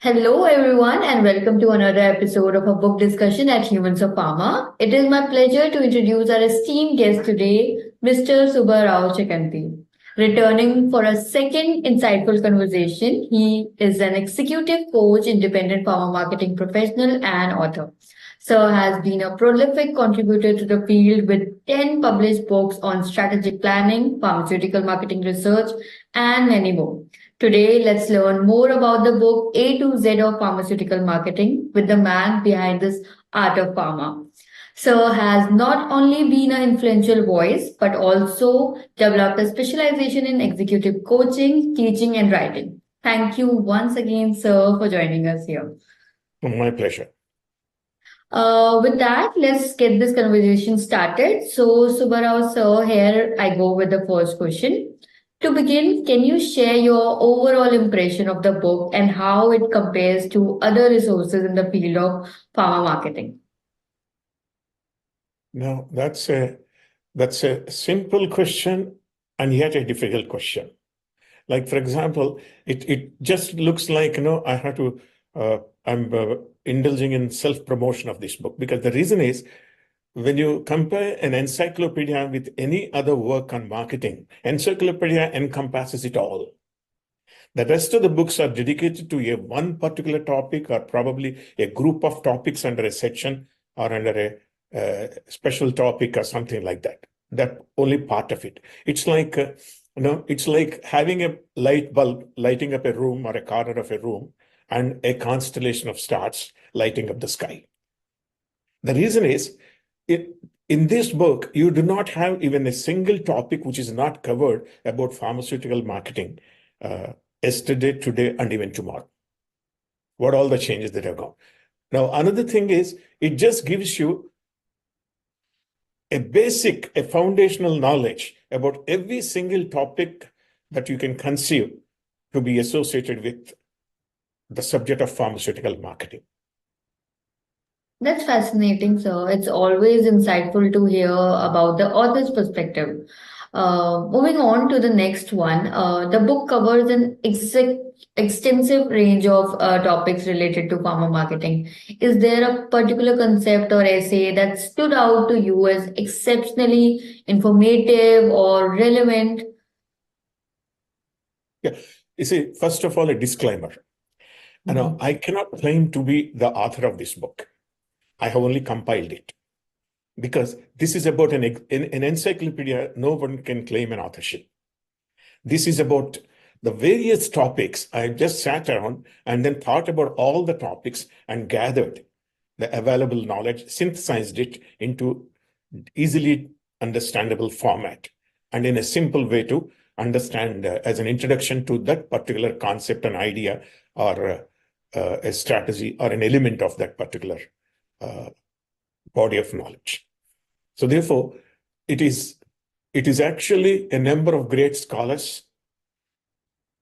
Hello, everyone, and welcome to another episode of a book discussion at Humans of Pharma. It is my pleasure to introduce our esteemed guest today, Mr. Subba Rao Chaganti. Returning for a second insightful conversation, he is an executive coach, independent pharma marketing professional, and author. Sir has been a prolific contributor to the field with 10 published books on strategic planning, pharmaceutical marketing research, and many more. Today, let's learn more about the book A to Z of Pharmaceutical Marketing with the man behind this art of pharma. Sir has not only been an influential voice, but also developed a specialization in executive coaching, teaching, and writing. Thank you once again, sir, for joining us here. My pleasure. With that, let's get this conversation started. So, Subba Rao, sir, here I go with the first question. To begin, can you share your overall impression of the book and how it compares to other resources in the field of pharma marketing? Now, that's a simple question and yet a difficult question. Like, for example, it just looks like, I have to, I'm indulging in self-promotion of this book, because the reason is, when you compare an encyclopedia with any other work on marketing, encyclopedia encompasses it all. The rest of the books are dedicated to one particular topic, or probably a group of topics under a section or under a special topic or something like that. That only part of it. It's like, it's like having a light bulb lighting up a room or a corner of a room and a constellation of stars lighting up the sky. The reason is, in this book, you do not have even a single topic which is not covered about pharmaceutical marketing yesterday, today, and even tomorrow. What all the changes that have gone. Now, another thing is, it just gives you a foundational knowledge about every single topic that you can conceive to be associated with the subject of pharmaceutical marketing. That's fascinating, sir. It's always insightful to hear about the author's perspective. Moving on to the next one, the book covers an extensive range of topics related to pharma marketing. Is there a particular concept or essay that stood out to you as exceptionally informative or relevant? Yeah, you see, first of all, a disclaimer. I cannot claim to be the author of this book. I have only compiled it, because this is about an encyclopedia. No one can claim an authorship. This is about the various topics. I just sat around and then thought about all the topics and gathered the available knowledge, synthesized it into easily understandable format and in a simple way to understand as an introduction to that particular concept, an idea, or a strategy, or an element of that particular body of knowledge. So therefore, it is actually a number of great scholars,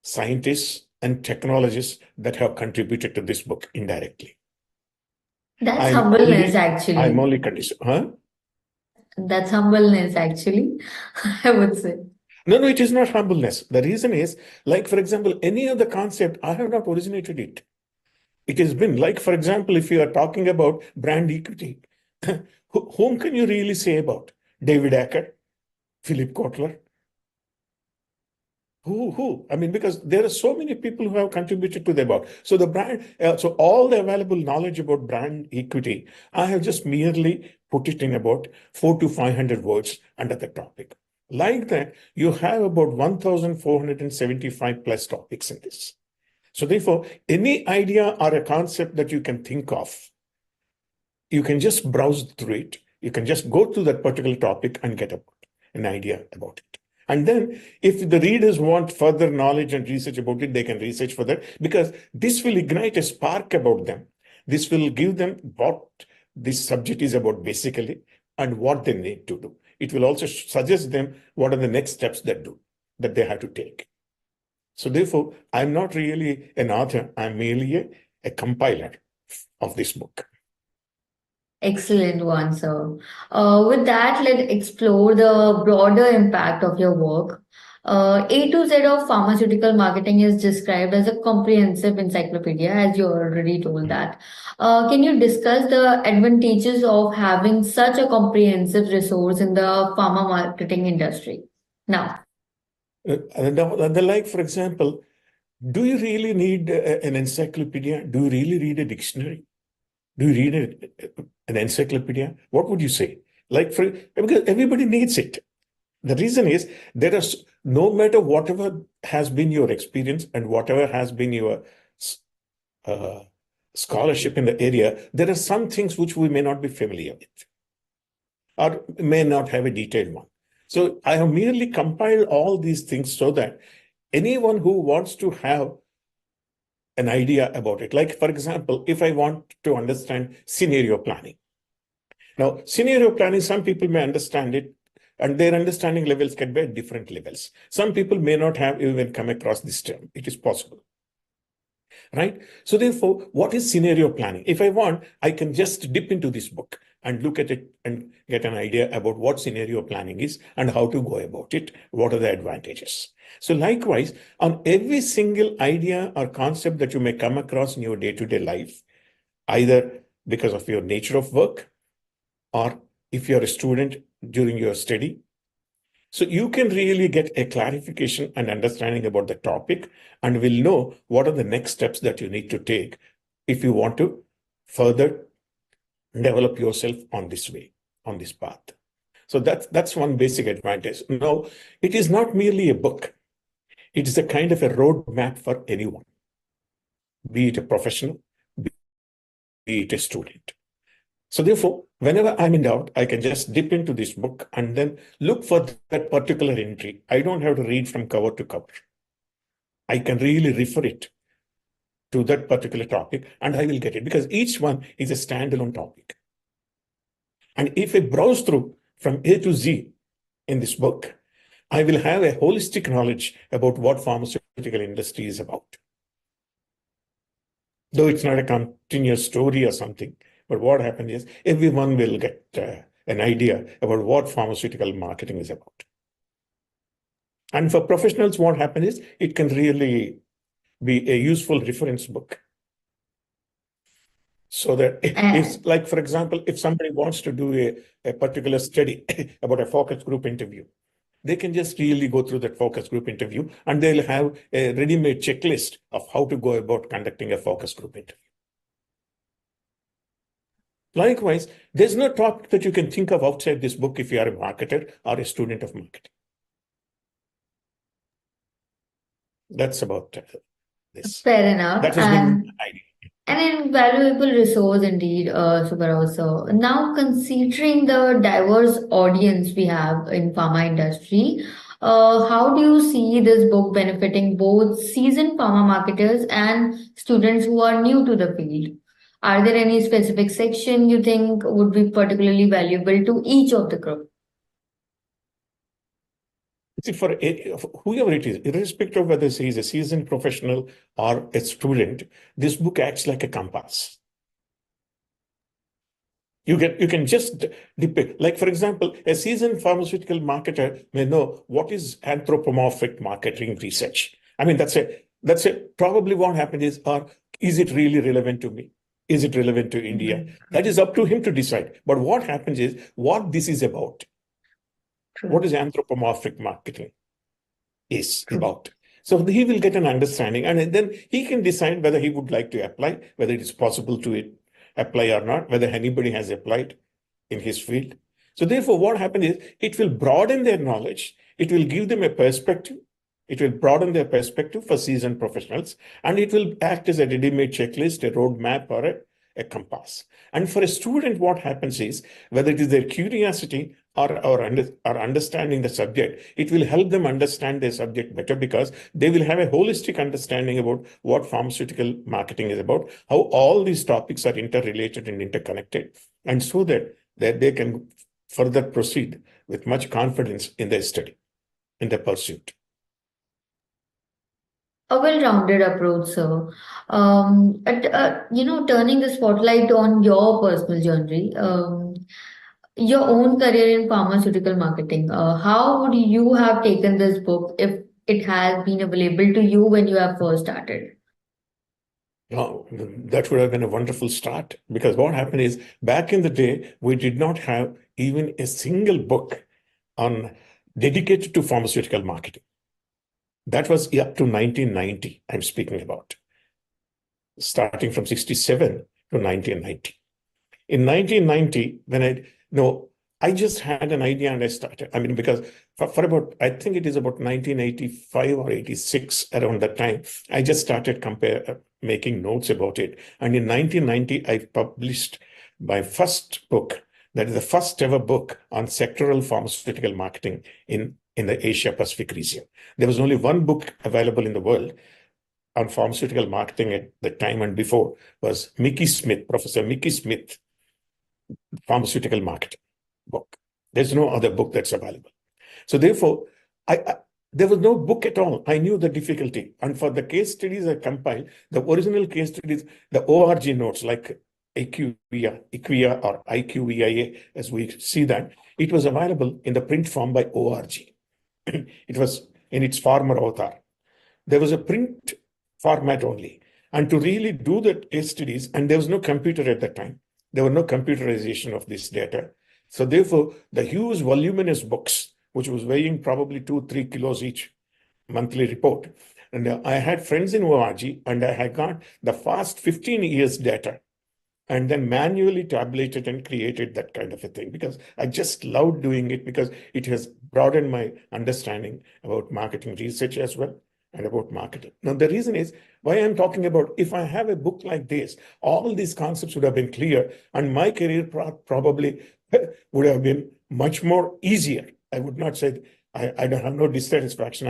scientists, and technologists that have contributed to this book indirectly. That's humbleness, actually. I'm only conditioned. Huh? That's humbleness, actually, I would say. No, it is not humbleness. The reason is, like, for example, any other concept, I have not originated it. It has been, like, for example, if you are talking about brand equity, whom can you really say about? David Acker, Philip Kotler? Who? I mean, because there are so many people who have contributed to the above. So the brand, so all the available knowledge about brand equity, I have just merely put it in about 400 to 500 words under the topic. Like that, you have about 1,475 plus topics in this. So therefore, any idea or a concept that you can think of, you can just browse through it. You can just go to that particular topic and get an idea about it. And then if the readers want further knowledge and research about it, they can research for that, because this will ignite a spark about them. This will give them what this subject is about basically and what they need to do. It will also suggest them what are the next steps that they have to take. So therefore, I'm not really an author. I'm merely a compiler of this book. Excellent one, sir. With that, let's explore the broader impact of your work. A to Z of pharmaceutical marketing is described as a comprehensive encyclopedia, as you already told that. Can you discuss the advantages of having such a comprehensive resource in the pharma marketing industry? Now, Like, for example, do you really need an encyclopedia? Do you really read a dictionary? Do you read an encyclopedia? What would you say? Because everybody needs it. The reason is no matter whatever has been your experience and whatever has been your uh, scholarship in the area, there are some things which we may not be familiar with or may not have a detailed one. So I have merely compiled all these things so that anyone who wants to have an idea about it, like for example, if I want to understand scenario planning. Now, scenario planning, some people may understand it, and their understanding levels can be at different levels. Some people may not have even come across this term. It is possible. Right? So therefore, what is scenario planning? If I want, I can just dip into this book and look at it and get an idea about what scenario planning is and how to go about it. What are the advantages? So likewise, on every single idea or concept that you may come across in your day-to-day life, either because of your nature of work or if you're a student during your study, so you can really get a clarification and understanding about the topic and will know what are the next steps that you need to take if you want to further develop yourself on this way, on this path. So that's one basic advantage. Now, it is not merely a book. It is a kind of a roadmap for anyone, be it a professional, be it a student. So therefore, whenever I'm in doubt, I can just dip into this book and then look for that particular entry. I don't have to read from cover to cover. I can really refer it to that particular topic and I will get it because each one is a standalone topic. And if I browse through from A to Z in this book, I will have a holistic knowledge about what pharmaceutical industry is about. Though it's not a continuous story or something, but what happens is everyone will get an idea about what pharmaceutical marketing is about. And for professionals, what happens is it can really be a useful reference book. So that it's like, for example, if somebody wants to do a particular study about a focus group interview, they can just really go through that focus group interview and they'll have a ready-made checklist of how to go about conducting a focus group interview. Likewise, there's no topic that you can think of outside this book if you are a marketer or a student of marketing. That's about this. fair enough. That has been my idea. An invaluable resource indeed, Subba Rao sir. Now, considering the diverse audience we have in pharma industry, how do you see this book benefiting both seasoned pharma marketers and students who are new to the field? Are there any specific section you think would be particularly valuable to each of the group? See, for whoever it is, irrespective of whether he is a seasoned professional or a student, this book acts like a compass. You can just depict, like for example, a seasoned pharmaceutical marketer may know what is anthropomorphic marketing research. I mean, that's a probably what happened is, or is it really relevant to me? Is it relevant to India? That is up to him to decide. But what happens is what this is about. True. What is anthropomorphic marketing is True. about. So he will get an understanding and then he can decide whether he would like to apply, whether it is possible to apply or not, whether anybody has applied in his field. So therefore, what happens is it will broaden their knowledge. It will give them a perspective. It will broaden their perspective for seasoned professionals, and it will act as a ready-made checklist, a roadmap, or a compass. And for a student, what happens is, whether it is their curiosity or understanding the subject, it will help them understand their subject better because they will have a holistic understanding about what pharmaceutical marketing is about, how all these topics are interrelated and interconnected, and so that they can further proceed with much confidence in their study, in their pursuit. A well-rounded approach, sir. Turning the spotlight on your personal journey. your own career in pharmaceutical marketing. How would you have taken this book if it has been available to you when you have first started? Oh, that would have been a wonderful start, because what happened is back in the day, we did not have even a single book on dedicated to pharmaceutical marketing. That was up to 1990, I'm speaking about, starting from 67 to 1990. In 1990, when I just had an idea and I started. I mean, because for about, I think it is about 1985 or 86, around that time, I just started making notes about it. And in 1990, I published my first book. That is the first ever book on sectoral pharmaceutical marketing in the Asia Pacific region. There was only one book available in the world on pharmaceutical marketing at the time and before, was Professor Mickey Smith, Pharmaceutical Marketing book. There's no other book that's available. So therefore, there was no book at all. I knew the difficulty. And for the case studies I compiled, the original case studies, the ORG notes like IQVIA or IQVIA, as we see that, it was available in the print form by ORG. It was in its former avatar. There was a print format only. And to really do the case studies, and there was no computer at that time, there were no computerization of this data. So therefore, the huge voluminous books, which was weighing probably 2-3 kilos each, monthly report. And I had friends in ORG, and I had got the past 15 years data, and then manually tabulated and created that kind of a thing, because I just loved doing it, because it has broadened my understanding about marketing research as well, and about marketing. Now, the reason is why I'm talking about, if I have a book like this, all these concepts would have been clear, and my career probably would have been much more easier. I would not say I don't have no dissatisfaction.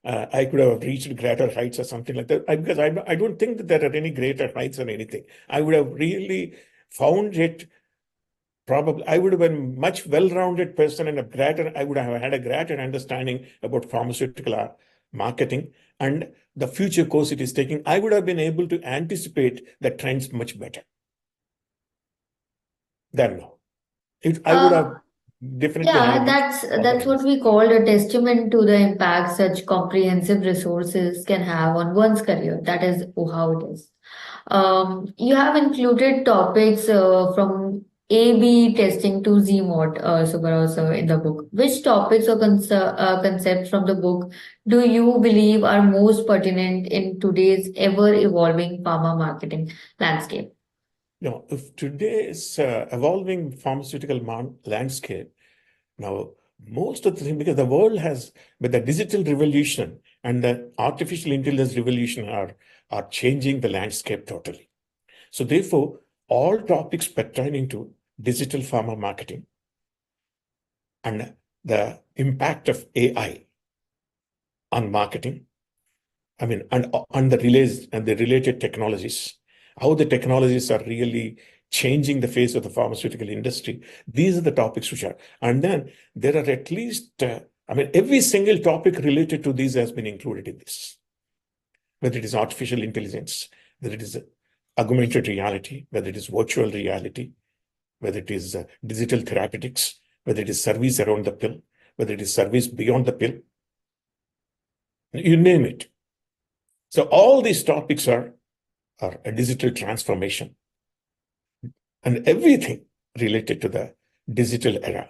I could have reached greater heights or something like that, because I don't think that there are any greater heights or anything. I would have really found it. Probably, I would have been much well-rounded person, and I would have had a greater understanding about pharmaceutical marketing and the future course it is taking. I would have been able to anticipate the trends much better than now. I would have definitely Yeah, had much that's what we call a testament to the impact such comprehensive resources can have on one's career. That is how it is. You have included topics from A/B testing to Z-mod, Subba Rao sir, in the book. Which topics or concepts from the book do you believe are most pertinent in today's ever-evolving pharma marketing landscape? If today's evolving pharmaceutical landscape, now, most of the things, because the world has, with the digital revolution and the artificial intelligence revolution are changing the landscape totally. So therefore, all topics pertaining to digital pharma marketing and the impact of AI on marketing, I mean, and the related technologies, how the technologies are really changing the face of the pharmaceutical industry. These are the topics which are, and then there are at least, every single topic related to these has been included in this, whether it is artificial intelligence, whether it is augmented reality, whether it is virtual reality, whether it is digital therapeutics, whether it is service around the pill, whether it is service beyond the pill, you name it. So all these topics are a digital transformation and everything related to the digital era.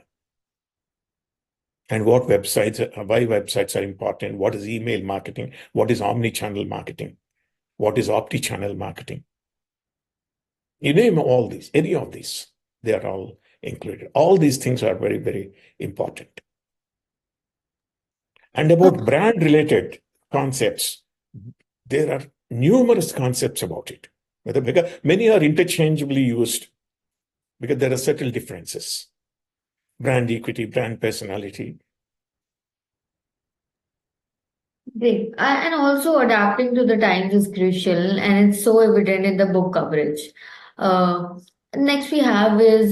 And why websites are important, what is email marketing, what is omni-channel marketing, what is opti-channel marketing. You name all these, any of these, they are all included. All these things are very, very important. And about brand-related concepts, there are numerous concepts about it. Because many are interchangeably used because there are subtle differences. Brand equity, brand personality. Great. And also adapting to the times is crucial, and it's so evident in the book coverage. Uh, Next we have is,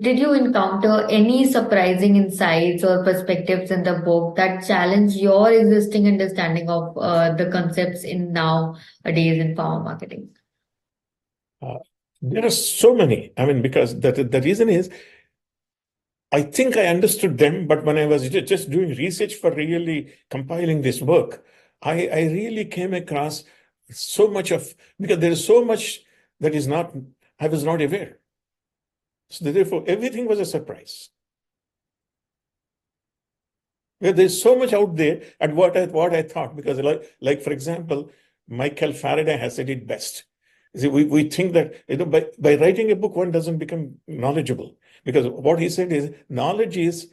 did you encounter any surprising insights or perspectives in the book that challenge your existing understanding of the concepts in nowadays in pharma marketing? There are so many. I mean, because the reason is, I think I understood them, but when I was just doing research for really compiling this work, I really came across so much of, because there is so much that is not, I was not aware. So therefore, everything was a surprise. Yeah, there's so much out there and what I thought, because like for example, Michael Faraday has said it best. See, we think that by writing a book, one doesn't become knowledgeable. Because what he said is knowledge is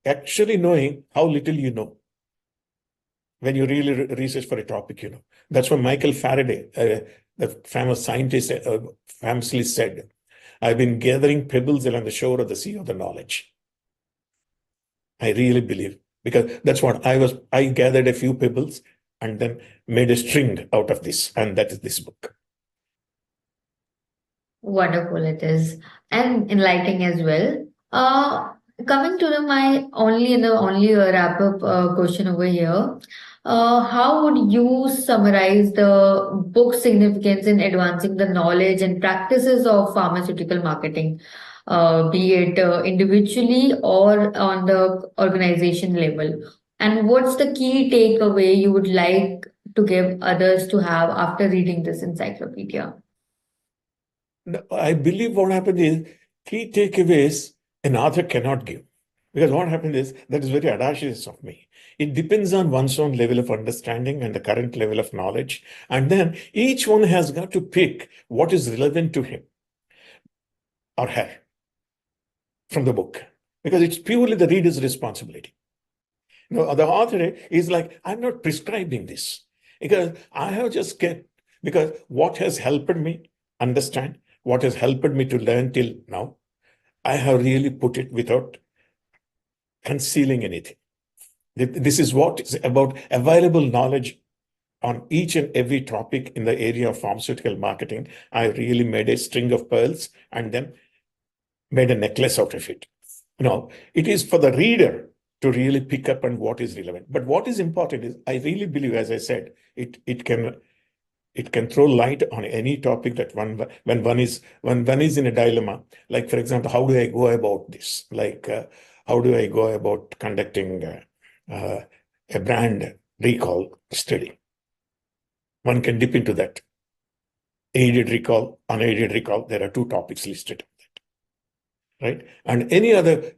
actually knowing how little you know. When you really research for a topic, That's what Michael Faraday, the famous scientist, famously said, I've been gathering pebbles along the shore of the sea of the knowledge. I really believe, because that's what I gathered a few pebbles and then made a string out of this, and that is this book. Wonderful it is, and enlightening as well. Coming to the only wrap up question over here. How would you summarize the book's significance in advancing the knowledge and practices of pharmaceutical marketing, be it individually or on the organization level? And what's the key takeaway you would like to give others to have after reading this encyclopedia? I believe what happened is key takeaways an author cannot give. Because what happened is, that is very audacious of me. It depends on one's own level of understanding and the current level of knowledge. And then each one has got to pick what is relevant to him or her from the book. Because it's purely the reader's responsibility. The author is like, I'm not prescribing this. Because I have just because what has helped me understand, what has helped me to learn till now, I have really put it without concealing anything. This is what is about available knowledge on each and every topic in the area of pharmaceutical marketing. I really made a string of pearls and then made a necklace out of it. It is for the reader to really pick up on what is relevant. But what is important is, I really believe, as I said, it can throw light on any topic that when one is in a dilemma. Like, for example, how do I go about this? Like, how do I go about conducting a brand recall study? One can dip into that. Aided recall, unaided recall. There are two topics listed, right? And any other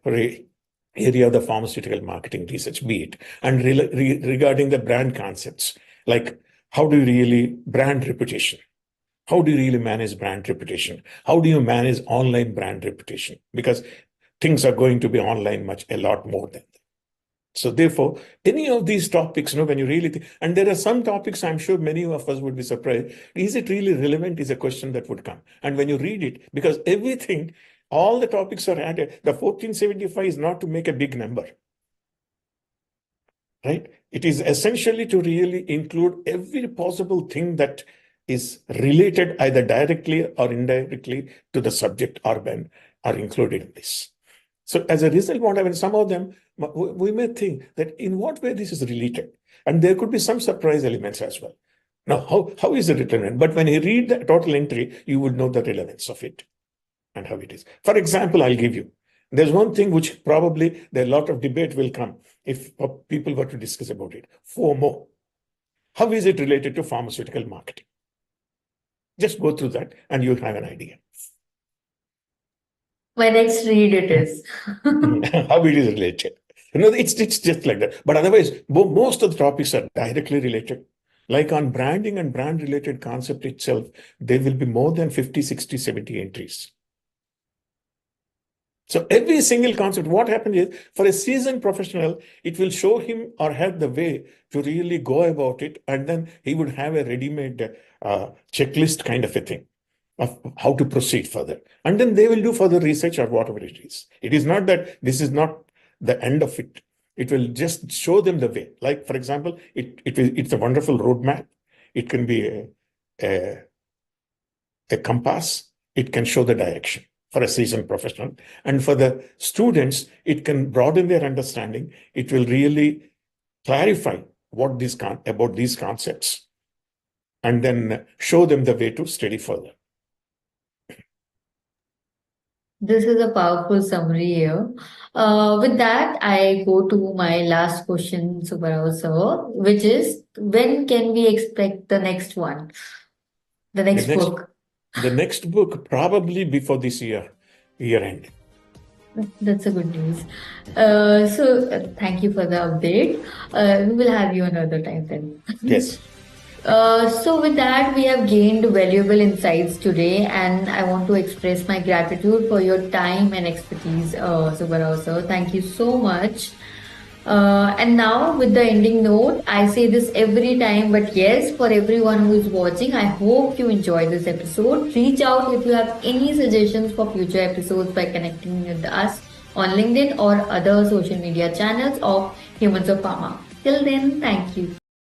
area of the pharmaceutical marketing research, be it, and regarding the brand concepts, like how do you really brand reputation? How do you really manage brand reputation? How do you manage online brand reputation? Because things are going to be online a lot more than that. So therefore, any of these topics, when you really think, and there are some topics I'm sure many of us would be surprised, is it really relevant is a question that would come. And when you read it, because everything, all the topics are added, the 1475 is not to make a big number, right? It is essentially to really include every possible thing that is related either directly or indirectly to the subject or are included in this. So as a result, what happens, some of them, we may think that in what way this is related. And there could be some surprise elements as well. Now, how is it relevant? But when you read the total entry, you would know the relevance of it and how it is. For example, I'll give you. There's one thing which probably a lot of debate will come if people were to discuss about it. FOMO. How is it related to pharmaceutical marketing? Just go through that and you'll have an idea. My next read it is. How it is related. It's just like that. But otherwise, most of the topics are directly related. Like on branding and brand related concept itself, there will be more than 50, 60, 70 entries. So every single concept, what happens is, for a seasoned professional, it will show him or her the way to really go about it. And then he would have a ready-made checklist kind of a thing of how to proceed further. And then they will do further research or whatever it is. It is not that this is not the end of it. It will just show them the way. Like, for example, it's a wonderful roadmap. It can be a compass. It can show the direction for a seasoned professional. And for the students, it can broaden their understanding. It will really clarify about these concepts and then show them the way to study further. This is a powerful summary here. With that, I go to my last question, Subba Rao sir, which is when can we expect the next one, the The next next book? the next book probably before this year end. That's a good news. Thank you for the update. We will have you another time then. Yes. So with that, we have gained valuable insights today, and I want to express my gratitude for your time and expertise, Subba Rao sir. Thank you so much. And now, with the ending note, I say this every time, but yes, for everyone who is watching, I hope you enjoyed this episode. Reach out if you have any suggestions for future episodes by connecting with us on LinkedIn or other social media channels of Humans of Pharma. Till then, thank you.